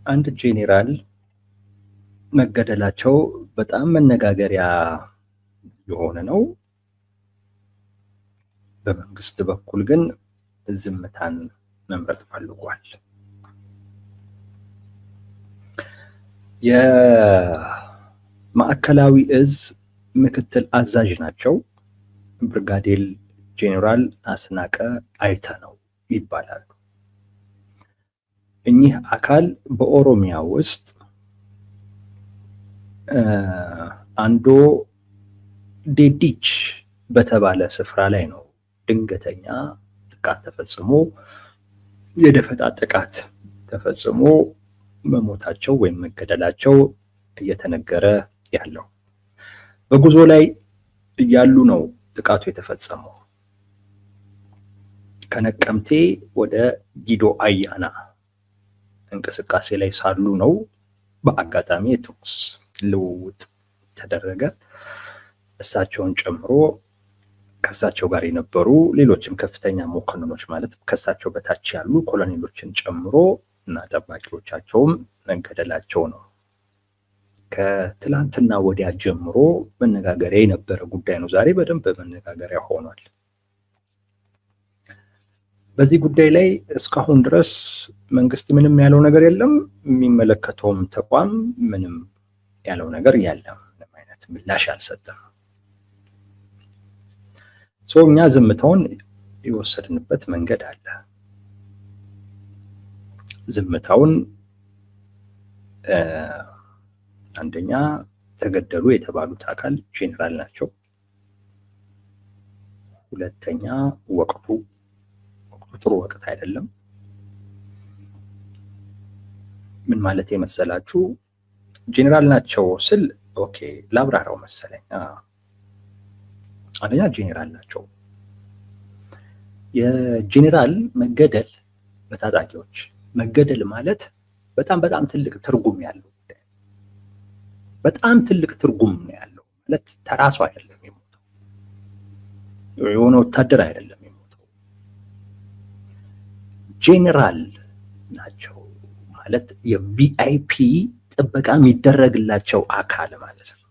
አንድ ጄኔራል መገደላቸው በጣም መነጋገሪያ የሆነ ነው። በመንግስት በኩል ግን ዝምታን መምረጥ ፈልጓል። የማዕከላዊ እዝ ምክትል አዛዥ ናቸው። ብርጋዴር ጄኔራል አስናቀ አይተነው ይባላሉ። እኚህ አካል በኦሮሚያ ውስጥ አንዶ ዴዲች በተባለ ስፍራ ላይ ነው ድንገተኛ ጥቃት ተፈጽሞ የደፈጣ ጥቃት ተፈጽሞ መሞታቸው ወይም መገደላቸው እየተነገረ ያለው። በጉዞ ላይ እያሉ ነው ጥቃቱ የተፈጸመው። ከነቀምቴ ወደ ጊዶ አያና እንቅስቃሴ ላይ ሳሉ ነው በአጋጣሚ የተኩስ ልውውጥ ተደረገ። እሳቸውን ጨምሮ ከእሳቸው ጋር የነበሩ ሌሎችም ከፍተኛ መኮንኖች ማለት ከእሳቸው በታች ያሉ ኮሎኔሎችን ጨምሮ እና ጠባቂዎቻቸውም መገደላቸው ነው። ከትላንትና ወዲያ ጀምሮ መነጋገሪያ የነበረ ጉዳይ ነው። ዛሬ በደንብ መነጋገሪያ ሆኗል። በዚህ ጉዳይ ላይ እስካሁን ድረስ መንግስት ምንም ያለው ነገር የለም። የሚመለከተውም ተቋም ምንም ያለው ነገር የለም። ምንም አይነት ምላሽ አልሰጠም። እኛ ዝምታውን የወሰድንበት መንገድ አለ። ዝምታውን አንደኛ ተገደሉ የተባሉት አካል ጄኔራል ናቸው። ሁለተኛ ወቅቱ ጥሩ ወቅት አይደለም። ምን ማለት የመሰላችሁ ጄኔራል ናቸው ስል ኦኬ ላብራራው መሰለኝ። አንደኛ ጄኔራል ናቸው። የጄኔራል መገደል በታጣቂዎች መገደል ማለት በጣም ትልቅ ትርጉም ያለው በጣም ትልቅ ትርጉም ነው ያለው። ማለት ተራሱ አይደለም የሞተው፣ የሆነ ወታደር አይደለም የሞተው፣ ጄኔራል ናቸው ማለት የቪአይፒ ጥበቃ የሚደረግላቸው አካል ማለት ነው።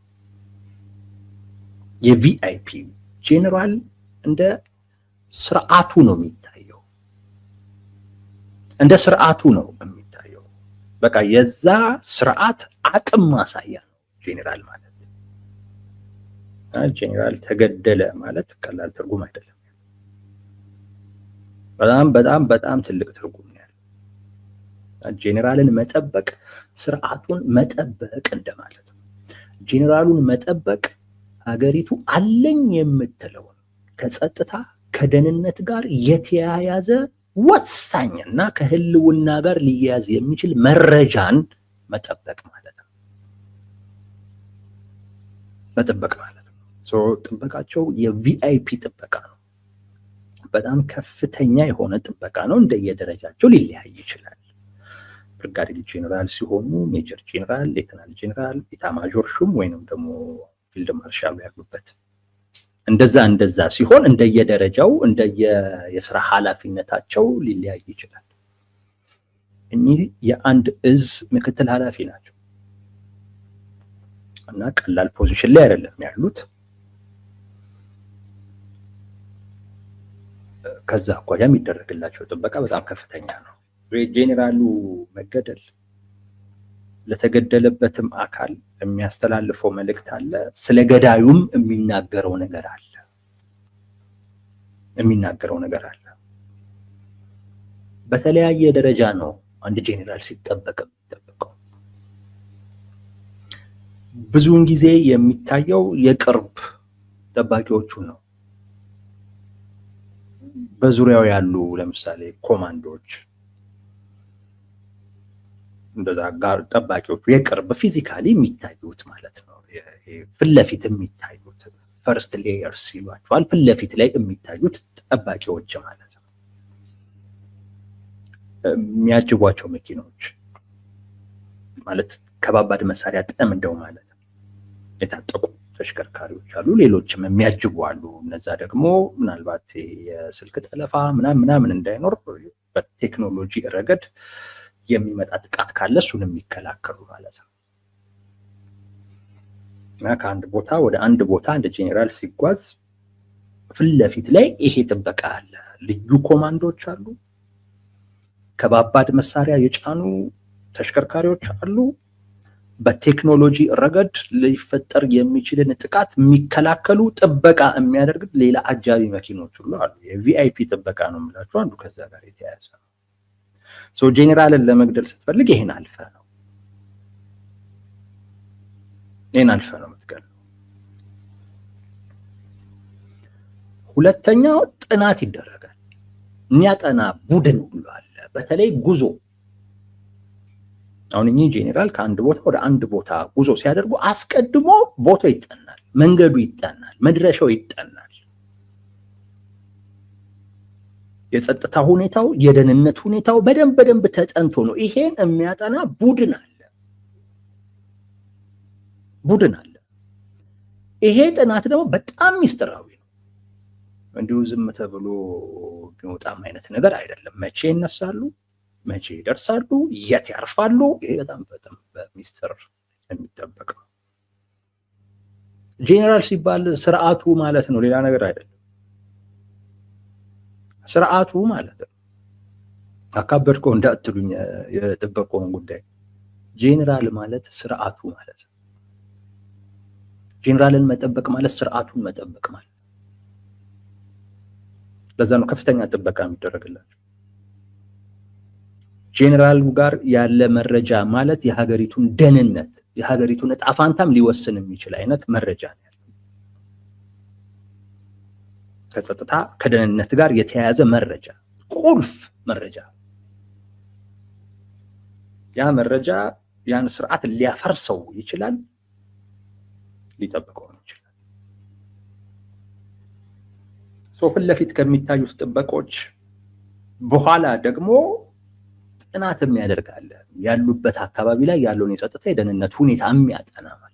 የቪአይፒ ጄኔራል እንደ ስርዓቱ ነው የሚታየው፣ እንደ ስርዓቱ ነው የሚታየው። በቃ የዛ ስርዓት አቅም ማሳያ ነው ጄኔራል ማለት። ጄኔራል ተገደለ ማለት ቀላል ትርጉም አይደለም። በጣም ትልቅ ትርጉም ነው ያለው። ጄኔራልን መጠበቅ ስርዓቱን መጠበቅ እንደማለት ነው። ጄኔራሉን መጠበቅ ሀገሪቱ አለኝ የምትለውን ከጸጥታ ከደህንነት ጋር የተያያዘ ወሳኝና ከህልውና ጋር ሊያያዝ የሚችል መረጃን መጠበቅ ማለት ነው። መጠበቅ ማለት ነው። ጥበቃቸው የቪአይፒ ጥበቃ ነው። በጣም ከፍተኛ የሆነ ጥበቃ ነው። እንደየደረጃቸው ሊለያይ ይችላል። ብርጋዴር ጄኔራል ሲሆኑ ሜጀር ጄኔራል፣ ሌተናል ጄኔራል፣ ኢታማዦር ሹም ወይንም ደግሞ ፊልድ ማርሻሉ ያሉበት እንደዛ ሲሆን እንደየደረጃው እንደየስራ ኃላፊነታቸው ሊለያይ ይችላል። እኚህ የአንድ እዝ ምክትል ኃላፊ ናቸው እና ቀላል ፖዚሽን ላይ አይደለም ያሉት። ከዛ አኳያ የሚደረግላቸው ጥበቃ በጣም ከፍተኛ ነው። ጄኔራሉ መገደል ለተገደለበትም አካል የሚያስተላልፈው መልእክት አለ። ስለ ገዳዩም የሚናገረው ነገር አለ። በተለያየ ደረጃ ነው አንድ ጄኔራል ሲጠበቅ የሚጠበቀው። ብዙውን ጊዜ የሚታየው የቅርብ ጠባቂዎቹ ነው። በዙሪያው ያሉ ለምሳሌ ኮማንዶዎች እንደዛ ጋር ጠባቂዎቹ የቅርብ ፊዚካሊ የሚታዩት ማለት ነው። ፊት ለፊት የሚታዩት ፈርስት ሌየርስ ይሏቸዋል። ፊት ለፊት ላይ የሚታዩት ጠባቂዎች ማለት ነው። የሚያጅቧቸው መኪኖች ማለት ከባባድ መሳሪያ ጠምደው ማለት ነው የታጠቁ ተሽከርካሪዎች አሉ። ሌሎችም የሚያጅቡ አሉ። እነዛ ደግሞ ምናልባት የስልክ ጠለፋ ምናምን እንዳይኖር በቴክኖሎጂ ረገድ የሚመጣ ጥቃት ካለ እሱን የሚከላከሉ ማለት ነው። እና ከአንድ ቦታ ወደ አንድ ቦታ እንደ ጄኔራል ሲጓዝ ፊት ለፊት ላይ ይሄ ጥበቃ አለ። ልዩ ኮማንዶች አሉ። ከባባድ መሳሪያ የጫኑ ተሽከርካሪዎች አሉ። በቴክኖሎጂ ረገድ ሊፈጠር የሚችልን ጥቃት የሚከላከሉ ጥበቃ የሚያደርግ ሌላ አጃቢ መኪኖች ሁሉ አሉ። የቪአይፒ ጥበቃ ነው የምላችሁ አንዱ ከዛ ጋር የተያያዘ ነው። ሶ ጄኔራልን ለመግደል ስትፈልግ ይሄን አልፈ ነው የምትገለው። ሁለተኛው ጥናት ይደረጋል። የሚያጠና ቡድን ሁሉ አለ። በተለይ ጉዞ አሁን እኚህ ጄኔራል ከአንድ ቦታ ወደ አንድ ቦታ ጉዞ ሲያደርጉ አስቀድሞ ቦታው ይጠናል፣ መንገዱ ይጠናል፣ መድረሻው ይጠናል። የጸጥታ ሁኔታው፣ የደህንነት ሁኔታው በደንብ ተጠንቶ ነው። ይሄን የሚያጠና ቡድን አለ። ይሄ ጥናት ደግሞ በጣም ሚስጥራዊ ነው። እንዲሁ ዝም ተብሎ የሚወጣም አይነት ነገር አይደለም። መቼ ይነሳሉ፣ መቼ ይደርሳሉ፣ የት ያርፋሉ፣ ይሄ በጣም በሚስጥር የሚጠበቅ ነው። ጄኔራል ሲባል ስርዓቱ ማለት ነው፣ ሌላ ነገር አይደለም። ስርዓቱ ማለት ነው። አካበድከው እንዳትሉኝ የጥበቃውን ጉዳይ። ጄኔራል ማለት ስርዓቱ ማለት ነው። ጄኔራልን መጠበቅ ማለት ስርዓቱን መጠበቅ ማለት። ለዛ ነው ከፍተኛ ጥበቃ የሚደረግላቸው። ጄኔራሉ ጋር ያለ መረጃ ማለት የሀገሪቱን ደህንነት፣ የሀገሪቱን ዕጣ ፋንታም ሊወስን የሚችል አይነት መረጃ ነው ያለው። ከጸጥታ ከደህንነት ጋር የተያያዘ መረጃ፣ ቁልፍ መረጃ። ያ መረጃ ያን ስርዓት ሊያፈርሰው ይችላል፣ ሊጠብቀው ይችላል። ፊት ለፊት ከሚታዩት ጥበቆች በኋላ ደግሞ ጥናት የሚያደርጋለ ያሉበት አካባቢ ላይ ያለውን የጸጥታ የደህንነት ሁኔታ የሚያጠና ማለት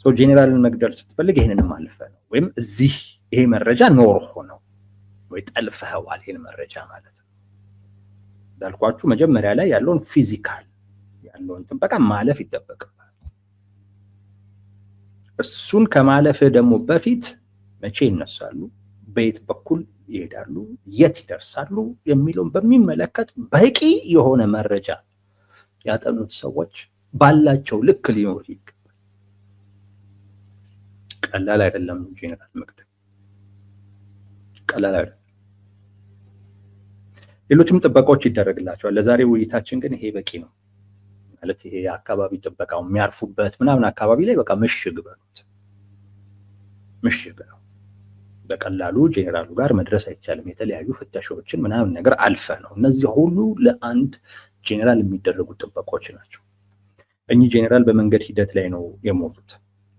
ነው። ጄኔራልን መግደል ስትፈልግ ይሄንንም አልፈ ነው፣ ወይም እዚህ ይሄ መረጃ ኖር ሆነው ወይ ጠልፈዋል ይሄን መረጃ ማለት ነው። እንዳልኳችሁ መጀመሪያ ላይ ያለውን ፊዚካል ያለውን ጥበቃ ማለፍ ይጠበቅባል። እሱን ከማለፍ ደግሞ በፊት መቼ ይነሳሉ፣ በየት በኩል ይሄዳሉ፣ የት ይደርሳሉ የሚለውን በሚመለከት በቂ የሆነ መረጃ ያጠኑት ሰዎች ባላቸው ልክ ሊኖር ይገባል። ቀላል አይደለም ጄኔራል መግደል፣ ቀላል አይደለም። ሌሎችም ጥበቃዎች ይደረግላቸዋል። ለዛሬ ውይይታችን ግን ይሄ በቂ ነው ማለት ይሄ የአካባቢ ጥበቃው የሚያርፉበት ምናምን አካባቢ ላይ በቃ ምሽግ በሉት፣ ምሽግ ነው። በቀላሉ ጄኔራሉ ጋር መድረስ አይቻልም። የተለያዩ ፍተሻዎችን ምናምን ነገር አልፈ ነው። እነዚህ ሁሉ ለአንድ ጄኔራል የሚደረጉ ጥበቆች ናቸው። እኚህ ጄኔራል በመንገድ ሂደት ላይ ነው የሞቱት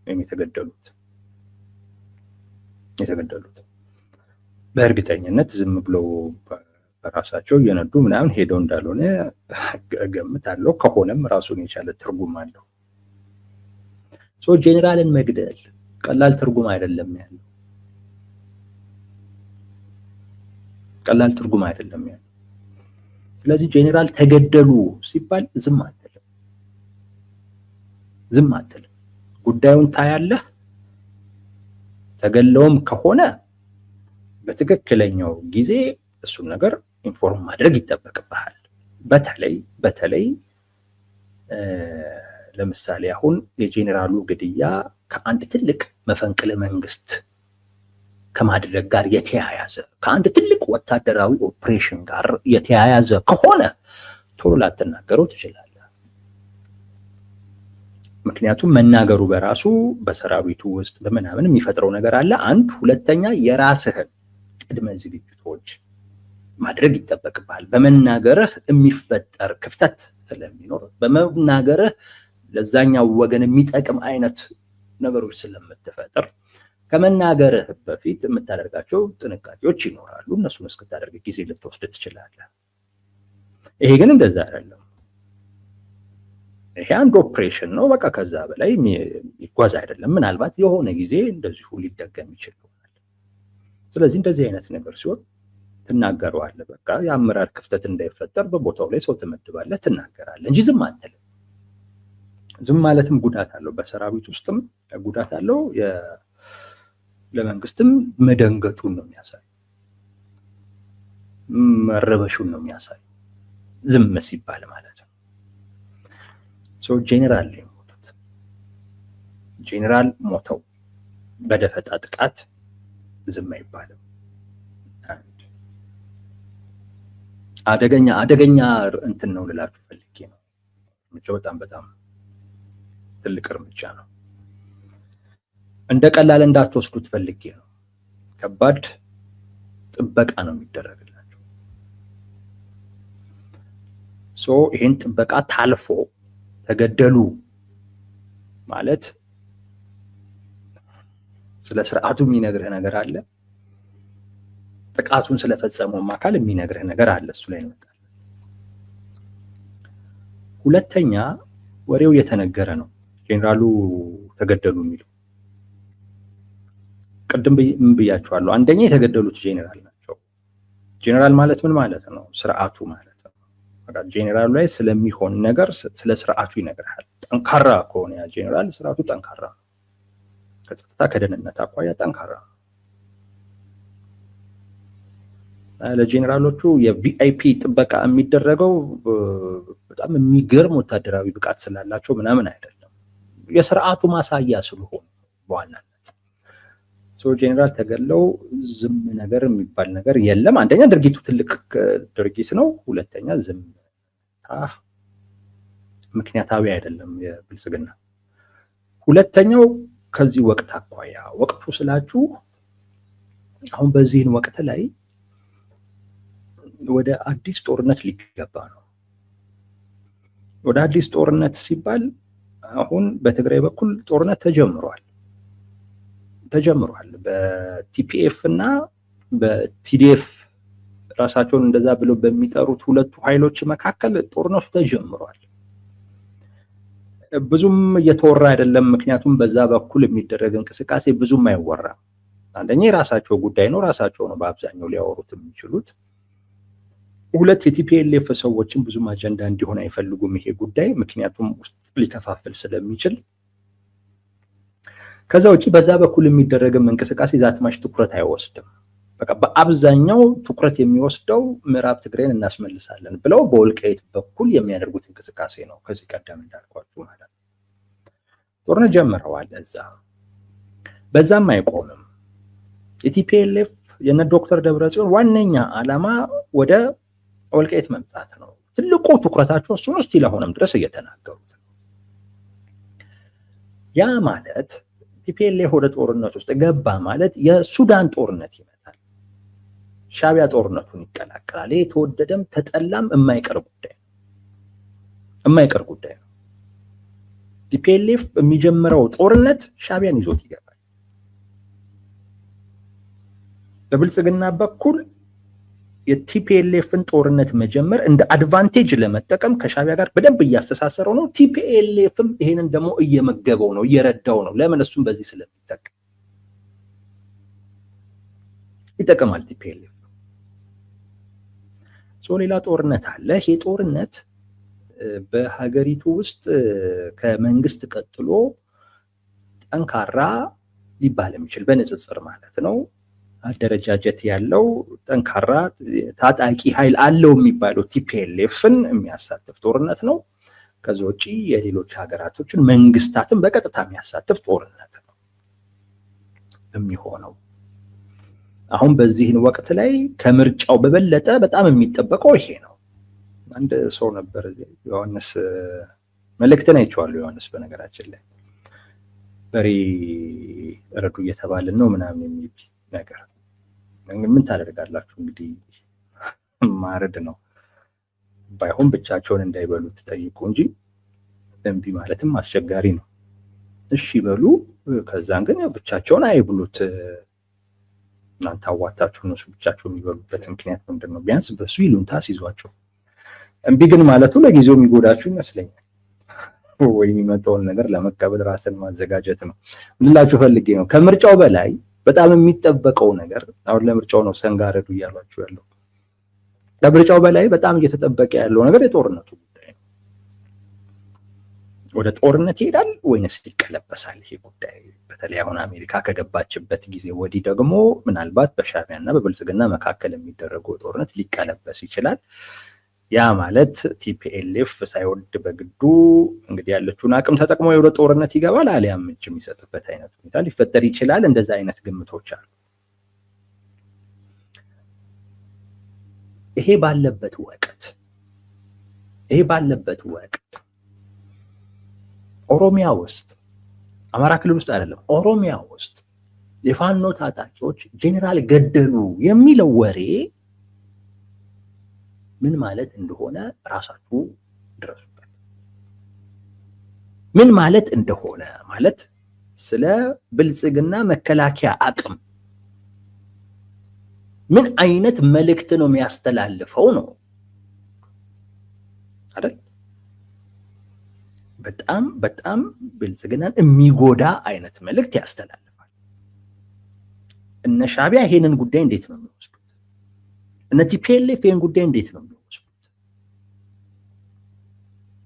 ወይም የተገደሉት። በእርግጠኝነት ዝም ብለው በራሳቸው እየነዱ ምናምን ሄደው እንዳልሆነ እገምታለሁ። ከሆነም ራሱን የቻለ ትርጉም አለው። ጄኔራልን መግደል ቀላል ትርጉም አይደለም ያለው፣ ቀላል ትርጉም አይደለም ያለው። ስለዚህ ጄኔራል ተገደሉ ሲባል ዝም አትልም። ጉዳዩን ታያለህ። ተገለውም ከሆነ በትክክለኛው ጊዜ እሱን ነገር ኢንፎርም ማድረግ ይጠበቅብሃል። በተለይ ለምሳሌ አሁን የጄኔራሉ ግድያ ከአንድ ትልቅ መፈንቅለ መንግስት ከማድረግ ጋር የተያያዘ ከአንድ ትልቅ ወታደራዊ ኦፕሬሽን ጋር የተያያዘ ከሆነ ቶሎ ላትናገረው ትችላለህ። ምክንያቱም መናገሩ በራሱ በሰራዊቱ ውስጥ በምናምን የሚፈጥረው ነገር አለ። አንድ ሁለተኛ የራስህን ቅድመ ዝግጅቶች ማድረግ ይጠበቅብሃል። በመናገርህ የሚፈጠር ክፍተት ስለሚኖር በመናገርህ ለዛኛው ወገን የሚጠቅም አይነት ነገሮች ስለምትፈጥር ከመናገርህ በፊት የምታደርጋቸው ጥንቃቄዎች ይኖራሉ። እነሱን እስክታደርግ ጊዜ ልትወስድ ትችላለህ። ይሄ ግን እንደዛ አይደለም። ይሄ አንድ ኦፕሬሽን ነው። በቃ ከዛ በላይ ይጓዝ አይደለም። ምናልባት የሆነ ጊዜ እንደዚሁ ሊደገም ይችላል። ስለዚህ እንደዚህ አይነት ነገር ሲሆን ትናገረዋለህ። በቃ የአመራር ክፍተት እንዳይፈጠር በቦታው ላይ ሰው ትመድባለህ፣ ትናገራለህ እንጂ ዝም አትልም። ዝም ማለትም ጉዳት አለው። በሰራዊት ውስጥም ጉዳት አለው። ለመንግስትም መደንገቱን ነው የሚያሳይ፣ መረበሹን ነው የሚያሳይ ዝም ሲባል ማለት ነው። ሶ ጄኔራል የሞቱት ጄኔራል ሞተው በደፈጣ ጥቃት ዝም አይባልም። አደገኛ እንትን ነው ልላችሁ ፈልጌ ነው። በጣም ትልቅ እርምጃ ነው። እንደ ቀላል እንዳትወስዱት ፈልጌ ነው። ከባድ ጥበቃ ነው የሚደረግላቸው። ይህን ጥበቃ ታልፎ ተገደሉ ማለት ስለ ስርዓቱ የሚነግርህ ነገር አለ። ጥቃቱን ስለፈጸመው አካል የሚነግርህ ነገር አለ። እሱ ላይ እንመጣለን። ሁለተኛ ወሬው የተነገረ ነው። ጄኔራሉ ተገደሉ የሚለው ቅድም ምን ብያቸዋለሁ? አንደኛ የተገደሉት ጄኔራል ናቸው። ጄኔራል ማለት ምን ማለት ነው? ስርዓቱ ማለት ነው። ጄኔራሉ ላይ ስለሚሆን ነገር ስለ ስርዓቱ ይነግርሃል። ጠንካራ ከሆነ ያ ጄኔራል ስርዓቱ ጠንካራ ነው። ከጸጥታ ከደህንነት አኳያ ጠንካራ ነው። ለጄኔራሎቹ የቪአይፒ ጥበቃ የሚደረገው በጣም የሚገርም ወታደራዊ ብቃት ስላላቸው ምናምን አይደለም፣ የስርዓቱ ማሳያ ስለሆኑ በዋናነት ጄኔራል ተገለው ዝም ነገር የሚባል ነገር የለም። አንደኛ ድርጊቱ ትልቅ ድርጊት ነው። ሁለተኛ ዝምታ ምክንያታዊ አይደለም የብልጽግና። ሁለተኛው ከዚህ ወቅት አኳያ ወቅቱ ስላችሁ አሁን በዚህን ወቅት ላይ ወደ አዲስ ጦርነት ሊገባ ነው። ወደ አዲስ ጦርነት ሲባል አሁን በትግራይ በኩል ጦርነት ተጀምሯል። በቲፒኤፍ እና በቲዲኤፍ ራሳቸውን እንደዛ ብለው በሚጠሩት ሁለቱ ኃይሎች መካከል ጦርነቱ ተጀምሯል። ብዙም እየተወራ አይደለም፣ ምክንያቱም በዛ በኩል የሚደረግ እንቅስቃሴ ብዙም አይወራም። አንደኛ የራሳቸው ጉዳይ ነው፣ ራሳቸው ነው በአብዛኛው ሊያወሩት የሚችሉት። ሁለት የቲፒኤልኤፍ ሰዎችን ብዙም አጀንዳ እንዲሆን አይፈልጉም ይሄ ጉዳይ፣ ምክንያቱም ውስጥ ሊከፋፍል ስለሚችል። ከዛ ውጪ በዛ በኩል የሚደረግም እንቅስቃሴ ዛትማሽ ትኩረት አይወስድም። በቃ በአብዛኛው ትኩረት የሚወስደው ምዕራብ ትግራይን እናስመልሳለን ብለው በወልቃይት በኩል የሚያደርጉት እንቅስቃሴ ነው። ከዚህ ቀደም እንዳልኳችሁ ማለት ነው። ጦርነት ጀምረዋል እዛ። በዛም አይቆምም። የቲፒኤልኤፍ የነ ዶክተር ደብረጽዮን ዋነኛ ዓላማ ወደ ወልቃይት መምጣት ነው። ትልቁ ትኩረታቸው እሱ ነው። ስቲል አሁንም ድረስ እየተናገሩት ነው። ያ ማለት ቲፒኤልኤፍ ወደ ጦርነት ውስጥ ገባ ማለት የሱዳን ጦርነት ይመጣል። ሻቢያ ጦርነቱን ይቀላቀላል። ይሄ ተወደደም ተጠላም የማይቀር ጉዳይ ነው። ቲፒኤልኤፍ የሚጀምረው ጦርነት ሻቢያን ይዞት ይገባል። በብልጽግና በኩል የቲፒኤልኤፍን ጦርነት መጀመር እንደ አድቫንቴጅ ለመጠቀም ከሻቢያ ጋር በደንብ እያስተሳሰረው ነው። ቲፒኤልኤፍም ይሄንን ደግሞ እየመገበው ነው፣ እየረዳው ነው። ለምን? እሱም በዚህ ስለሚጠቀም ይጠቀማል ቲፒኤልኤፍ። ሌላ ጦርነት አለ። ይሄ ጦርነት በሀገሪቱ ውስጥ ከመንግስት ቀጥሎ ጠንካራ ሊባል የሚችል በንጽጽር ማለት ነው አደረጃጀት ያለው ጠንካራ ታጣቂ ኃይል አለው የሚባለው ቲፒኤልኤፍን የሚያሳትፍ ጦርነት ነው። ከዛ ውጪ የሌሎች ሀገራቶችን መንግስታትን በቀጥታ የሚያሳትፍ ጦርነት ነው የሚሆነው። አሁን በዚህን ወቅት ላይ ከምርጫው በበለጠ በጣም የሚጠበቀው ይሄ ነው። አንድ ሰው ነበር ዮሐንስ መልእክትን አይቼዋለሁ። ዮሐንስ በነገራችን ላይ በሬ ረዱ እየተባልን ነው ምናምን የሚል ነገር ምን ታደርጋላችሁ እንግዲህ ማረድ ነው። ባይሆን ብቻቸውን እንዳይበሉት ጠይቁ እንጂ እምቢ ማለትም አስቸጋሪ ነው። እሺ በሉ፣ ከዛን ግን ብቻቸውን አይብሉት። እናንተ አዋጣችሁ እነሱ ብቻቸው የሚበሉበት ምክንያት ምንድን ነው? ቢያንስ በሱ ይሉንታ ሲይዟቸው። እምቢ ግን ማለቱ ለጊዜው የሚጎዳችሁ ይመስለኛል። ወይ የሚመጣውን ነገር ለመቀበል ራስን ማዘጋጀት ነው። ምንላችሁ ፈልጌ ነው ከምርጫው በላይ በጣም የሚጠበቀው ነገር አሁን ለምርጫው ነው ሰንጋ ረዱ እያሏችሁ ያለው ከምርጫው በላይ በጣም እየተጠበቀ ያለው ነገር የጦርነቱ ጉዳይ ነው። ወደ ጦርነት ይሄዳል ወይንስ ይቀለበሳል ይሄ ጉዳይ? በተለይ አሁን አሜሪካ ከገባችበት ጊዜ ወዲህ ደግሞ ምናልባት በሻዕቢያና በብልጽግና መካከል የሚደረገው ጦርነት ሊቀለበስ ይችላል። ያ ማለት ቲፒኤልኤፍ ሳይወድ በግዱ እንግዲህ ያለችውን አቅም ተጠቅሞ ወደ ጦርነት ይገባል፣ አሊያም እጅ የሚሰጥበት አይነት ሁኔታ ሊፈጠር ይችላል። እንደዛ አይነት ግምቶች አሉ። ይሄ ባለበት ወቅት ኦሮሚያ ውስጥ አማራ ክልል ውስጥ አይደለም፣ ኦሮሚያ ውስጥ የፋኖ ታጣቂዎች ጄኔራል ገደሉ የሚለው ወሬ ምን ማለት እንደሆነ ራሳችሁ ድረሱበት። ምን ማለት እንደሆነ ማለት ስለ ብልጽግና መከላከያ አቅም ምን አይነት መልእክት ነው የሚያስተላልፈው ነው አይደል? በጣም ብልጽግናን የሚጎዳ አይነት መልእክት ያስተላልፋል። እነ ሻዕቢያ ይሄንን ጉዳይ እንዴት ነው የሚወስዱት? እነ ቲፒኤልኤፍ ይሄን ጉዳይ እንዴት ነው የሚወስዱት?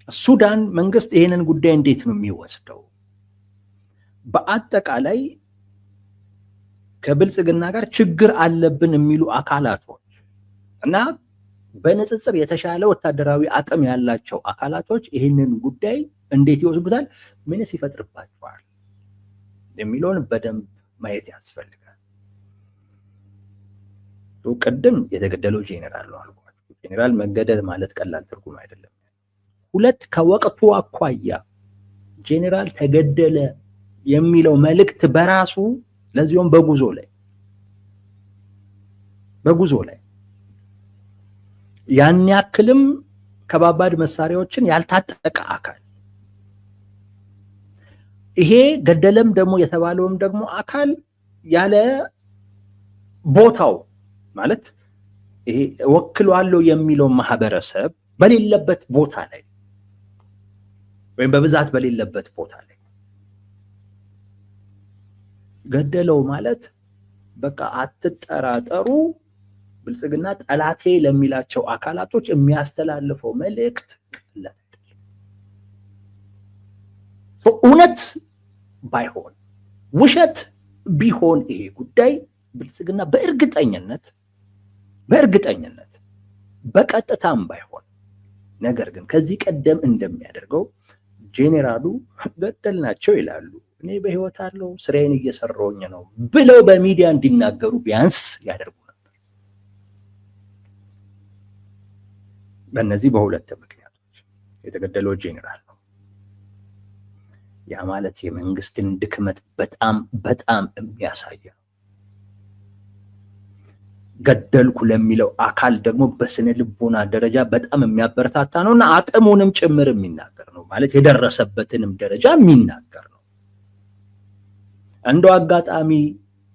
ሱዳን መንግስት ይሄንን ጉዳይ እንዴት ነው የሚወስደው? በአጠቃላይ ከብልጽግና ጋር ችግር አለብን የሚሉ አካላቶች እና በንጽጽር የተሻለ ወታደራዊ አቅም ያላቸው አካላቶች ይህንን ጉዳይ እንዴት ይወስዱታል? ምንስ ይፈጥርባቸዋል የሚለውን በደንብ ማየት ያስፈልጋል። ቅድም የተገደለው ጄኔራል ነው አልኳችሁ። ጄኔራል መገደል ማለት ቀላል ትርጉም አይደለም። ሁለት ከወቅቱ አኳያ ጄኔራል ተገደለ የሚለው መልእክት በራሱ ለዚሁም በጉዞ ላይ ያን ያክልም ከባባድ መሳሪያዎችን ያልታጠቀ አካል ይሄ ገደለም ደግሞ የተባለውም ደግሞ አካል ያለ ቦታው ማለት ይሄ ወክሏለው የሚለው ማህበረሰብ በሌለበት ቦታ ላይ ወይም በብዛት በሌለበት ቦታ ላይ ገደለው ማለት በቃ አትጠራጠሩ፣ ብልጽግና ጠላቴ ለሚላቸው አካላቶች የሚያስተላልፈው መልእክት ቀላል አይደለም። እውነት ባይሆን ውሸት ቢሆን ይሄ ጉዳይ ብልጽግና በእርግጠኝነት በቀጥታም ባይሆን ነገር ግን ከዚህ ቀደም እንደሚያደርገው ጄኔራሉ ገደልናቸው ይላሉ፣ እኔ በህይወት አለው ስራዬን እየሰራሁኝ ነው ብለው በሚዲያ እንዲናገሩ ቢያንስ ያደርጉ ነበር። በእነዚህ በሁለት ምክንያቶች የተገደለው ጄኔራል ነው። ያ ማለት የመንግስትን ድክመት በጣም የሚያሳይ ነው። ገደልኩ ለሚለው አካል ደግሞ በስነ ልቦና ደረጃ በጣም የሚያበረታታ ነውና አቅሙንም ጭምር የሚናገር ነው። ማለት የደረሰበትንም ደረጃ የሚናገር ነው። እንደው አጋጣሚ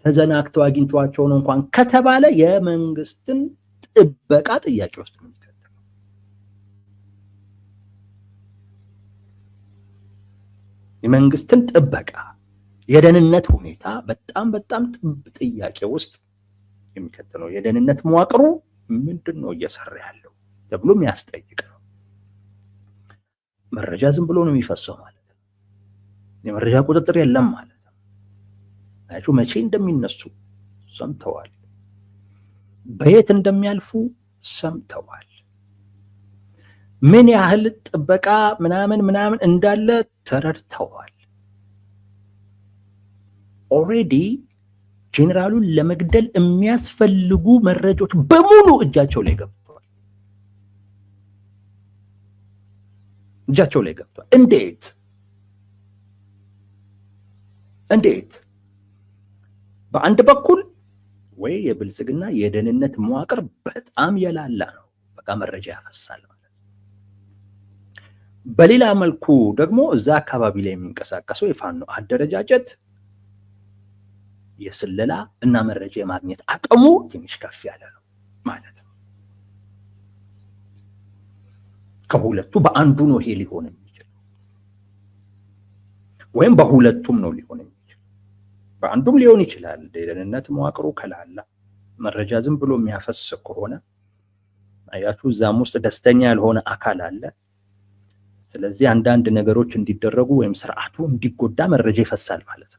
ተዘናግተው አግኝቷቸው ነው እንኳን ከተባለ የመንግስትን ጥበቃ ጥያቄ ውስጥ ነው የሚከተለው። የመንግስትን ጥበቃ የደህንነት ሁኔታ በጣም ጥያቄ ውስጥ የሚከተለው የደህንነት መዋቅሩ ምንድነው እየሰራ ያለው ተብሎ የሚያስጠይቅ ነው። መረጃ ዝም ብሎ ነው የሚፈሰው ማለት ነው። የመረጃ ቁጥጥር የለም ማለት ነው። አይቶ መቼ እንደሚነሱ ሰምተዋል፣ በየት እንደሚያልፉ ሰምተዋል፣ ምን ያህል ጥበቃ ምናምን እንዳለ ተረድተዋል። ኦሬዲ ጄኔራሉን ለመግደል የሚያስፈልጉ መረጃዎች በሙሉ እጃቸው ላይ ገብተዋል። እንዴት? በአንድ በኩል ወይ የብልጽግና የደህንነት መዋቅር በጣም የላላ ነው፣ በቃ መረጃ ያፈሳል ማለት ነው። በሌላ መልኩ ደግሞ እዛ አካባቢ ላይ የሚንቀሳቀሰው የፋኖ አደረጃጀት የስለላ እና መረጃ የማግኘት አቅሙ ትንሽ ከፍ ያለ ነው ማለት ነው። ከሁለቱ በአንዱ ነው ይሄ ሊሆን የሚችለው፣ ወይም በሁለቱም ነው ሊሆን የሚችለው። በአንዱም ሊሆን ይችላል። የደህንነት መዋቅሩ ከላላ መረጃ ዝም ብሎ የሚያፈስ ከሆነ አያችሁ እዛም ውስጥ ደስተኛ ያልሆነ አካል አለ። ስለዚህ አንዳንድ ነገሮች እንዲደረጉ ወይም ስርዓቱ እንዲጎዳ መረጃ ይፈሳል ማለት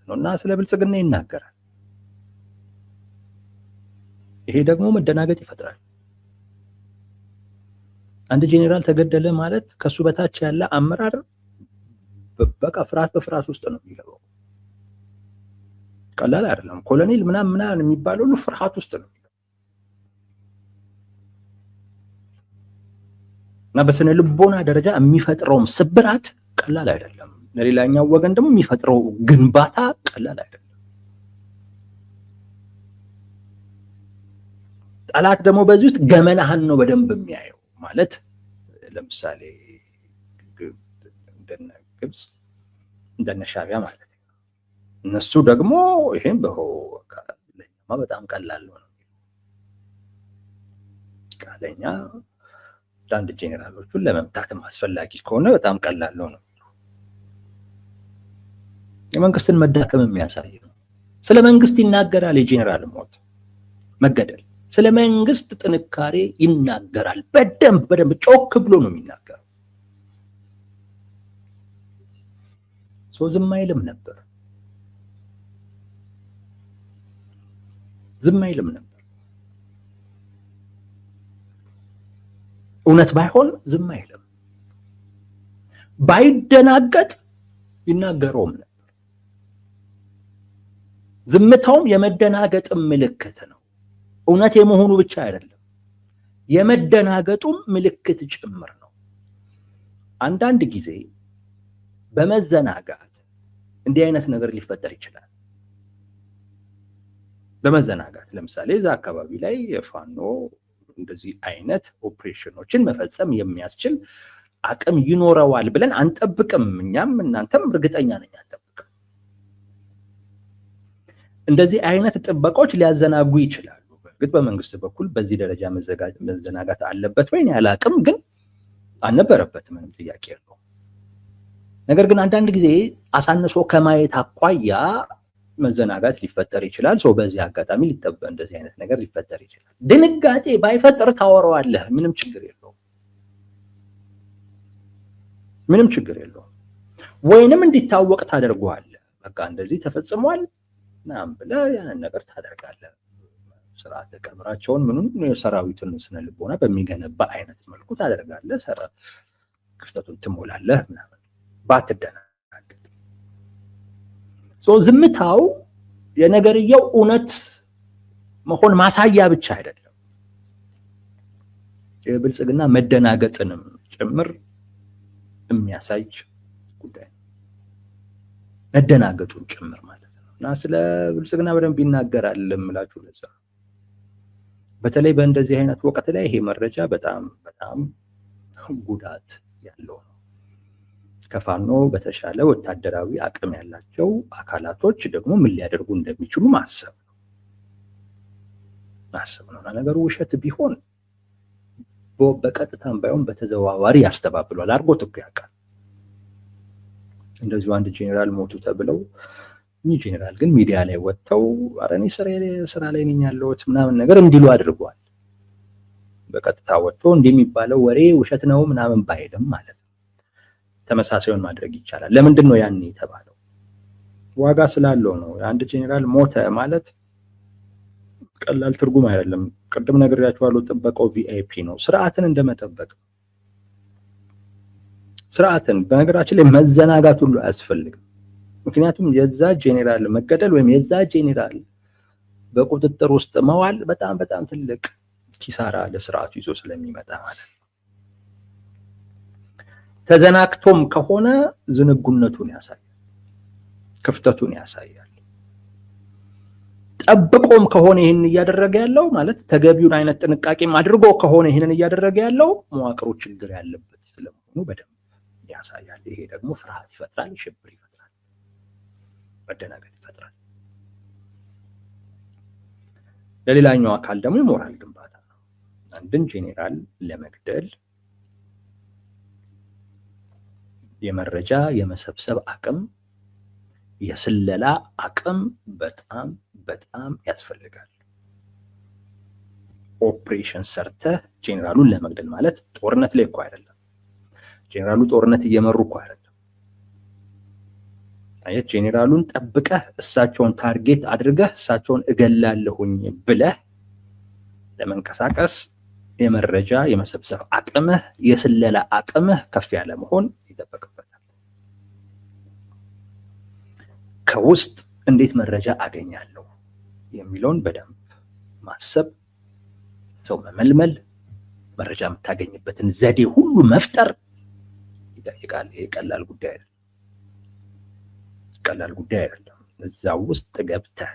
ነው እና ስለ ብልጽግና ይናገራል። ይሄ ደግሞ መደናገጥ ይፈጥራል። አንድ ጄኔራል ተገደለ ማለት ከሱ በታች ያለ አመራር በቃ ፍርሃት በፍርሃት ውስጥ ነው የሚገባው። ቀላል አይደለም። ኮሎኔል ምናምን የሚባለው ሁሉ ፍርሃት ውስጥ ነው እና በስነ ልቦና ደረጃ የሚፈጥረውም ስብራት ቀላል አይደለም። ለሌላኛው ወገን ደግሞ የሚፈጥረው ግንባታ ቀላል አይደለም። ጠላት ደግሞ በዚህ ውስጥ ገመናህን ነው በደንብ የሚያየው። ማለት ለምሳሌ እንደነ ግብጽ እንደነ ሻዕቢያ ማለት ነው። እነሱ ደግሞ ይሄን በጣም ቀላል ነው ቃለኛ አንድ ጄኔራሎቹን ለመምታትም አስፈላጊ ከሆነ በጣም ቀላል ነው። የመንግስትን መዳከም የሚያሳይ ነው። ስለ መንግስት ይናገራል። የጄኔራል ሞት መገደል ስለ መንግስት ጥንካሬ ይናገራል። በደንብ ጮክ ብሎ ነው የሚናገረው። ዝም አይልም ነበር። እውነት ባይሆን ዝም አይልም። ባይደናገጥ ይናገረውም ነበር። ዝምታውም የመደናገጥም ምልክት ነው። እውነት የመሆኑ ብቻ አይደለም፣ የመደናገጡም ምልክት ጭምር ነው። አንዳንድ ጊዜ በመዘናጋት እንዲህ አይነት ነገር ሊፈጠር ይችላል። በመዘናጋት ለምሳሌ እዛ አካባቢ ላይ የፋኖ እንደዚህ አይነት ኦፕሬሽኖችን መፈጸም የሚያስችል አቅም ይኖረዋል ብለን አንጠብቅም። እኛም እናንተም እርግጠኛ ነኝ አንጠብቅም። እንደዚህ አይነት ጥበቃዎች ሊያዘናጉ ይችላሉ። በእርግጥ በመንግስት በኩል በዚህ ደረጃ መዘናጋት አለበት ወይ አላቅም፣ ግን አልነበረበትም፣ ምንም ጥያቄ የለውም። ነገር ግን አንዳንድ ጊዜ አሳንሶ ከማየት አኳያ መዘናጋት ሊፈጠር ይችላል። በዚህ አጋጣሚ እንደዚህ አይነት ነገር ሊፈጠር ይችላል። ድንጋጤ ባይፈጠር ታወራዋለህ፣ ምንም ችግር የለውም። ወይንም እንዲታወቅ ታደርገዋለህ። በቃ እንደዚህ ተፈጽሟል ምናምን ብለህ ያንን ነገር ታደርጋለህ። ስርዓተ ቀብራቸውን የሰራዊቱን ስነ ልቦና በሚገነባ አይነት መልኩ ታደርጋለህ። ክፍተቱን ትሞላለህ ምናምን ባትደናገጥ። ዝምታው የነገርየው እውነት መሆን ማሳያ ብቻ አይደለም፣ የብልጽግና መደናገጥንም ጭምር የሚያሳይ ጉዳይ ነው። መደናገጡን ጭምር ማለት ነው። እና ስለ ብልጽግና በደንብ ይናገራል እምላችሁ ለዛ። በተለይ በእንደዚህ አይነት ወቅት ላይ ይሄ መረጃ በጣም ጉዳት ያለው ነው። ከፋኖ በተሻለ ወታደራዊ አቅም ያላቸው አካላቶች ደግሞ ምን ሊያደርጉ እንደሚችሉ ማሰብ ነው። ነገሩ ውሸት ቢሆን በቀጥታም ባይሆን በተዘዋዋሪ ያስተባብሏል። አድርጎት እኮ ያውቃል። እንደዚሁ አንድ ጄኔራል ሞቱ ተብለው ይህ ጄኔራል ግን ሚዲያ ላይ ወጥተው ኧረ እኔ ስራ ላይ ነኝ ያለሁት ምናምን ነገር እንዲሉ አድርጓል። በቀጥታ ወጥቶ እንደሚባለው ወሬ ውሸት ነው ምናምን ባይልም ማለት ነው። ተመሳሳዩን ማድረግ ይቻላል። ለምንድን ነው ያን የተባለው? ዋጋ ስላለው ነው። አንድ ጄኔራል ሞተ ማለት ቀላል ትርጉም አይደለም። ቅድም ነግሬያችኋለሁ። ጥበቃው ቪአይፒ ነው። ስርዓትን እንደመጠበቅ ስርዓትን በነገራችን ላይ መዘናጋት ሁሉ አያስፈልግም። ምክንያቱም የዛ ጄኔራል መገደል ወይም የዛ ጄኔራል በቁጥጥር ውስጥ መዋል በጣም ትልቅ ኪሳራ ለስርዓቱ ይዞ ስለሚመጣ ማለት ነው። ተዘናክቶም ከሆነ ዝንጉነቱን ያሳያል፣ ክፍተቱን ያሳያል። ጠብቆም ከሆነ ይህን እያደረገ ያለው ማለት ተገቢውን አይነት ጥንቃቄም አድርጎ ከሆነ ይህንን እያደረገ ያለው መዋቅሩ ችግር ያለበት ስለመሆኑ በደንብ ያሳያል። ይሄ ደግሞ ፍርሃት ይፈጥራል፣ ሽብር ይፈጥራል፣ መደናገጥ ይፈጥራል። ለሌላኛው አካል ደግሞ የሞራል ግንባታ ነው። አንድን ጄኔራል ለመግደል የመረጃ የመሰብሰብ አቅም የስለላ አቅም በጣም በጣም ያስፈልጋል። ኦፕሬሽን ሰርተህ ጄኔራሉን ለመግደል ማለት ጦርነት ላይ እኮ አይደለም። ጄኔራሉ ጦርነት እየመሩ እኮ አይደለም። አየህ፣ ጄኔራሉን ጠብቀህ እሳቸውን ታርጌት አድርገህ እሳቸውን እገላለሁኝ ብለህ ለመንቀሳቀስ የመረጃ የመሰብሰብ አቅምህ፣ የስለላ አቅምህ ከፍ ያለ መሆን ይጠበቅበታል። ከውስጥ እንዴት መረጃ አገኛለሁ የሚለውን በደንብ ማሰብ፣ ሰው መመልመል፣ መረጃ የምታገኝበትን ዘዴ ሁሉ መፍጠር ይጠይቃል። ይሄ ቀላል ጉዳይ አይደለም። ቀላል ጉዳይ አይደለም። እዛው ውስጥ ገብተህ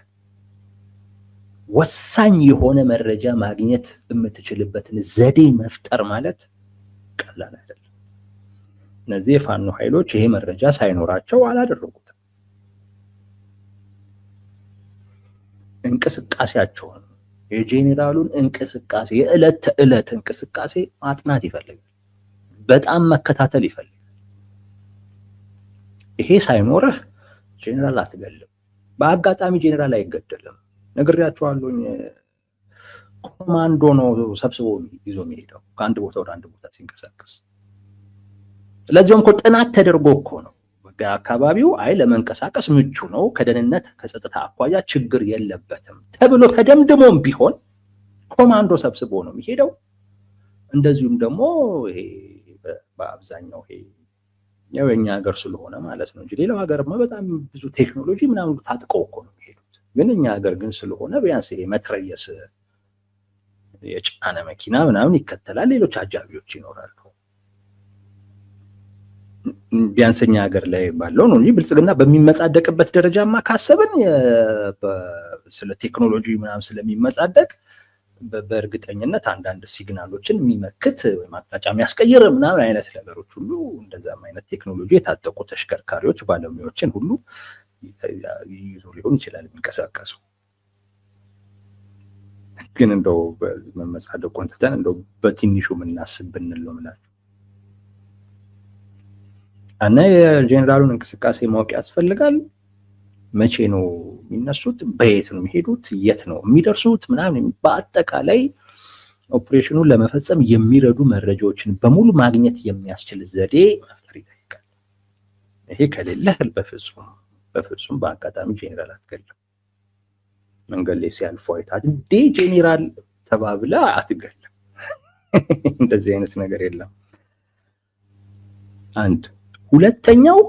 ወሳኝ የሆነ መረጃ ማግኘት የምትችልበትን ዘዴ መፍጠር ማለት ቀላል አይደለም። እነዚህ የፋኖ ኃይሎች ይሄ መረጃ ሳይኖራቸው አላደረጉትም። እንቅስቃሴያቸውን፣ የጄኔራሉን እንቅስቃሴ፣ የዕለት ተዕለት እንቅስቃሴ ማጥናት ይፈልጋል። በጣም መከታተል ይፈልጋል። ይሄ ሳይኖርህ ጄኔራል አትገልም። በአጋጣሚ ጄኔራል አይገደልም። ነግሬያቸዋለሁኝ። ኮማንዶ ነው ሰብስቦ ይዞ የሚሄደው ከአንድ ቦታ ወደ አንድ ቦታ ሲንቀሳቀስ። ለዚህም እኮ ጥናት ተደርጎ እኮ ነው አካባቢው አይ ለመንቀሳቀስ ምቹ ነው፣ ከደህንነት ከጸጥታ አኳያ ችግር የለበትም ተብሎ ተደምድሞም ቢሆን ኮማንዶ ሰብስቦ ነው የሚሄደው። እንደዚሁም ደግሞ ይሄ በአብዛኛው ይሄ ያው የኛ ሀገር ስለሆነ ማለት ነው እንጂ ሌላው ሀገርማ በጣም ብዙ ቴክኖሎጂ ምናምን ታጥቀው እኮ ነው የሚሄዱት። ግን እኛ ሀገር ግን ስለሆነ ቢያንስ ይሄ መትረየስ የጫነ መኪና ምናምን ይከተላል፣ ሌሎች አጃቢዎች ይኖራሉ። ቢያንስ እኛ ሀገር ላይ ባለው ነው እንጂ ብልጽግና በሚመጻደቅበት ደረጃማ ካሰብን ስለ ቴክኖሎጂ ምናምን ስለሚመጻደቅ በእርግጠኝነት አንዳንድ ሲግናሎችን የሚመክት ወይም አቅጣጫ የሚያስቀይር ምናምን አይነት ነገሮች ሁሉ እንደዛም አይነት ቴክኖሎጂ የታጠቁ ተሽከርካሪዎች ባለሙያዎችን ሁሉ ይዞ ሊሆን ይችላል የሚንቀሳቀሱ። ግን እንደው መመጻደቁን ትተን እንደው በትንሹ የምናስብ ብንል ነው የምላቸው። እና የጄኔራሉን እንቅስቃሴ ማወቅ ያስፈልጋል። መቼ ነው የሚነሱት? በየት ነው የሚሄዱት? የት ነው የሚደርሱት? ምናምን በአጠቃላይ ኦፕሬሽኑን ለመፈጸም የሚረዱ መረጃዎችን በሙሉ ማግኘት የሚያስችል ዘዴ መፍጠር ይጠይቃል። ይሄ ከሌለ በፍጹም በአጋጣሚ ጄኔራል አትገልም። መንገድ ላይ ሲያልፉ አይታት እንዴ ጄኔራል ተባብላ አትገልም። እንደዚህ አይነት ነገር የለም። አንድ ሁለተኛው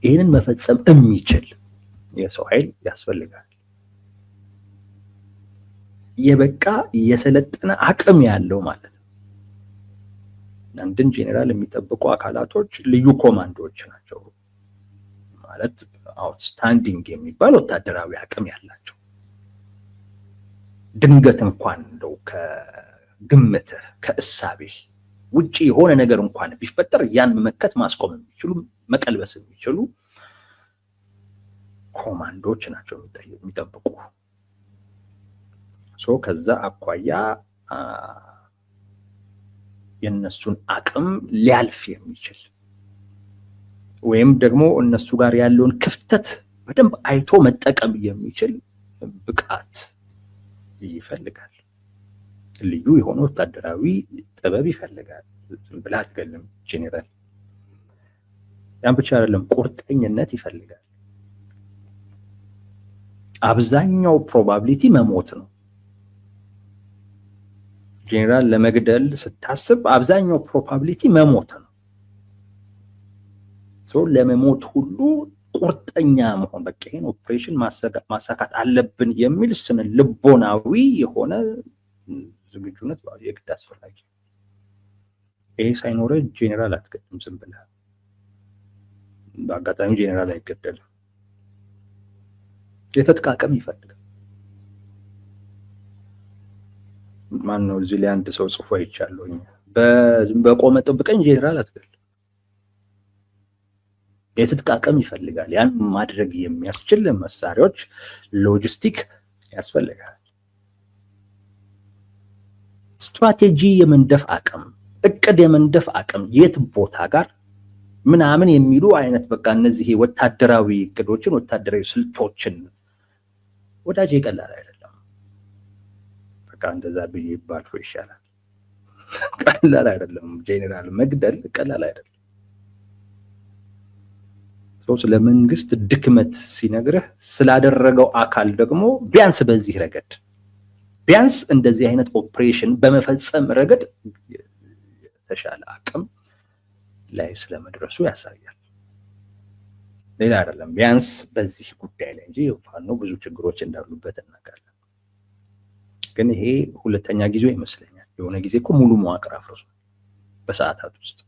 ይህንን መፈጸም የሚችል የሰው ኃይል ያስፈልጋል። የበቃ የሰለጠነ አቅም ያለው ማለት ነው። አንድን ጄኔራል የሚጠብቁ አካላቶች ልዩ ኮማንዶዎች ናቸው ማለት አውትስታንዲንግ የሚባል ወታደራዊ አቅም ያላቸው። ድንገት እንኳን እንደው ከግምትህ ከእሳቤህ ውጪ የሆነ ነገር እንኳን ቢፈጠር ያን መመከት ማስቆም የሚችሉ መቀልበስ የሚችሉ ኮማንዶች ናቸው የሚጠብቁ። ከዛ አኳያ የነሱን አቅም ሊያልፍ የሚችል ወይም ደግሞ እነሱ ጋር ያለውን ክፍተት በደንብ አይቶ መጠቀም የሚችል ብቃት ይፈልጋል። ልዩ የሆነ ወታደራዊ ጥበብ ይፈልጋል። ዝም ብለህ አትገልም ጄኔራል። ያን ብቻ አይደለም፣ ቁርጠኝነት ይፈልጋል። አብዛኛው ፕሮባቢሊቲ መሞት ነው። ጄኔራል ለመግደል ስታስብ አብዛኛው ፕሮባቢሊቲ መሞት ነው። ለመሞት ሁሉ ቁርጠኛ መሆን፣ በቃ ይሄን ኦፕሬሽን ማሳካት አለብን የሚል ስነ ልቦናዊ የሆነ ዝግጁነት የግድ አስፈላጊ። ይሄ ሳይኖረ ጄኔራል አትገድም ዝም ብለህ። በአጋጣሚ ጄኔራል አይገደልም። የትጥቅ አቅም ይፈልጋል። ማን ነው እዚህ ላይ አንድ ሰው ጽፎ አይቻለሁ፣ በቆመ ጥብቀኝ ጄኔራል አትገድም። የትጥቅ አቅም ይፈልጋል። ያን ማድረግ የሚያስችል መሳሪያዎች፣ ሎጂስቲክ ያስፈልጋል። ስትራቴጂ የመንደፍ አቅም፣ እቅድ የመንደፍ አቅም፣ የት ቦታ ጋር ምናምን የሚሉ አይነት በቃ እነዚህ ወታደራዊ እቅዶችን ወታደራዊ ስልቶችን ወዳጄ ቀላል አይደለም። በቃ እንደዛ ብዬ ባልፎ ይሻላል። ቀላል አይደለም። ጄኔራል መግደል ቀላል አይደለም። ሰው ስለ መንግስት ድክመት ሲነግርህ ስላደረገው አካል ደግሞ ቢያንስ በዚህ ረገድ ቢያንስ እንደዚህ አይነት ኦፕሬሽን በመፈጸም ረገድ የተሻለ አቅም ላይ ስለመድረሱ ያሳያል። ሌላ አይደለም። ቢያንስ በዚህ ጉዳይ ላይ እንጂ ፋኖ ብዙ ችግሮች እንዳሉበት እናውቃለን። ግን ይሄ ሁለተኛ ጊዜው ይመስለኛል። የሆነ ጊዜ እኮ ሙሉ መዋቅር አፍርሶ በሰዓታት ውስጥ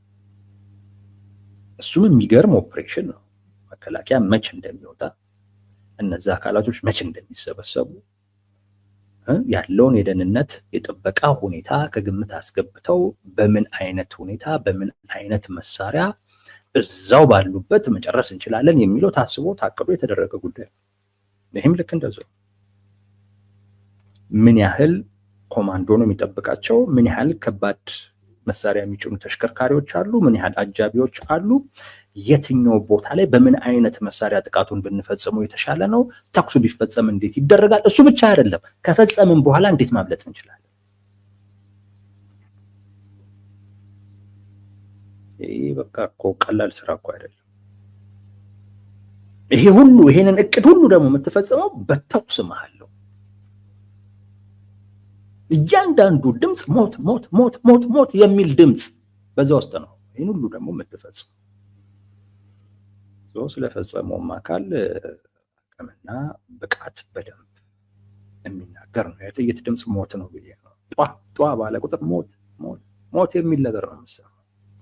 እሱም የሚገርም ኦፕሬሽን ነው። መከላከያ መች እንደሚወጣ እነዛ አካላቶች መች እንደሚሰበሰቡ ያለውን የደህንነት የጥበቃ ሁኔታ ከግምት አስገብተው በምን አይነት ሁኔታ በምን አይነት መሳሪያ እዛው ባሉበት መጨረስ እንችላለን የሚለው ታስቦ ታቅዶ የተደረገ ጉዳይ ነው። ይህም ልክ እንደዛው ምን ያህል ኮማንዶ ነው የሚጠብቃቸው፣ ምን ያህል ከባድ መሳሪያ የሚጭኑ ተሽከርካሪዎች አሉ፣ ምን ያህል አጃቢዎች አሉ፣ የትኛው ቦታ ላይ በምን አይነት መሳሪያ ጥቃቱን ብንፈጽመው የተሻለ ነው፣ ተኩሱ ቢፈጸም እንዴት ይደረጋል። እሱ ብቻ አይደለም፣ ከፈጸምን በኋላ እንዴት ማምለጥ እንችላለን። ይሄ በቃ እኮ ቀላል ስራ እኮ አይደለም። ይሄ ሁሉ ይሄንን እቅድ ሁሉ ደግሞ የምትፈጽመው በተኩስ መሃል ነው። እያንዳንዱ ድምፅ ሞት ሞት ሞት ሞት ሞት የሚል ድምፅ በዛ ውስጥ ነው። ይሄን ሁሉ ደግሞ የምትፈጽመው ስለፈጸመውም አካል አቅምና ብቃት በደንብ የሚናገር ነው። የጥይት ድምፅ ሞት ነው ብዬ ነው። ጧ ባለ ቁጥር ሞት ሞት ሞት የሚል ነገር ነው የምሰማው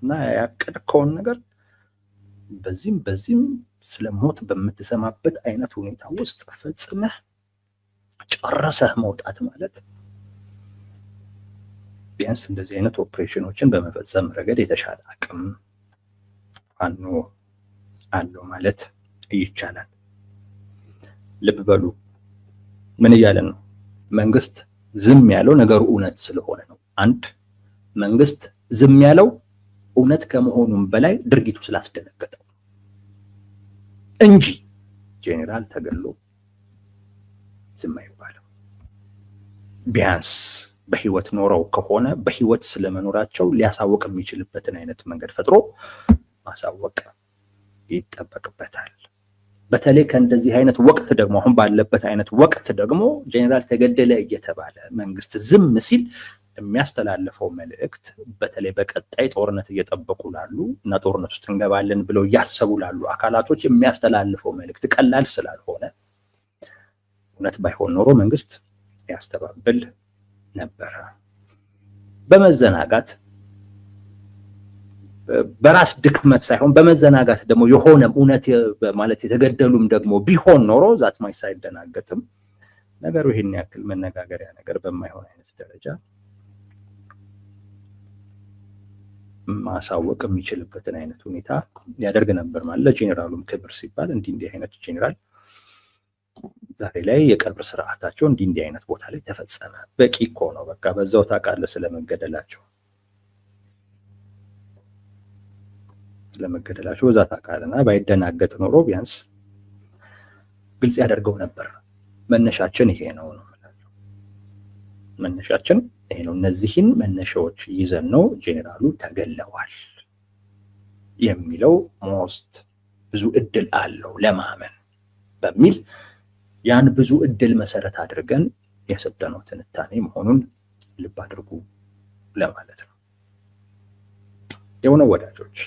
እና ያቀድከውን ነገር በዚህም ስለ ሞት በምትሰማበት አይነት ሁኔታ ውስጥ ፈጽመህ ጨርሰህ መውጣት ማለት ቢያንስ እንደዚህ አይነት ኦፕሬሽኖችን በመፈጸም ረገድ የተሻለ አቅም ፋኖ አለው ማለት ይቻላል። ልብ በሉ ምን እያለን ነው? መንግስት ዝም ያለው ነገሩ እውነት ስለሆነ ነው። አንድ መንግስት ዝም ያለው እውነት ከመሆኑም በላይ ድርጊቱ ስላስደነገጠው እንጂ ጄኔራል ተገሎ ዝም አይባልም። ቢያንስ በህይወት ኖረው ከሆነ በህይወት ስለመኖራቸው ሊያሳውቅ የሚችልበትን አይነት መንገድ ፈጥሮ ማሳወቅ ይጠበቅበታል። በተለይ ከእንደዚህ አይነት ወቅት ደግሞ አሁን ባለበት አይነት ወቅት ደግሞ ጄኔራል ተገደለ እየተባለ መንግስት ዝም ሲል የሚያስተላልፈው መልእክት በተለይ በቀጣይ ጦርነት እየጠበቁ ላሉ እና ጦርነት ውስጥ እንገባለን ብለው እያሰቡ ላሉ አካላቶች የሚያስተላልፈው መልእክት ቀላል ስላልሆነ እውነት ባይሆን ኖሮ መንግስት ያስተባብል ነበረ። በመዘናጋት በራስ ድክመት ሳይሆን በመዘናጋት ደግሞ የሆነ እውነት ማለት የተገደሉም ደግሞ ቢሆን ኖሮ ዛት ማይ ሳይደናገጥም ነገሩ ይሄን ያክል መነጋገሪያ ነገር በማይሆን አይነት ደረጃ ማሳወቅ የሚችልበትን አይነት ሁኔታ ያደርግ ነበር ማለት ለጄኔራሉም ክብር ሲባል እንዲህ አይነት ጄኔራል ዛሬ ላይ የቀብር ስርዓታቸው እንዲህ አይነት ቦታ ላይ ተፈጸመ። በቂ እኮ ነው። በቃ በዛው ታውቃለህ ስለመገደላቸው በዛ ታውቃለህና ባይደናገጥ ኖሮ ቢያንስ ግልጽ ያደርገው ነበር። መነሻችን ይሄ ነው ማለት መነሻችን ይሄ ነው። እነዚህን መነሻዎች ይዘን ነው ጄኔራሉ ተገለዋል የሚለው ሞስት ብዙ እድል አለው ለማመን በሚል ያን ብዙ እድል መሰረት አድርገን የሰጠነው ትንታኔ መሆኑን ልብ አድርጉ ለማለት ነው። የሆነ ወዳጆች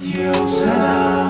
Dios será.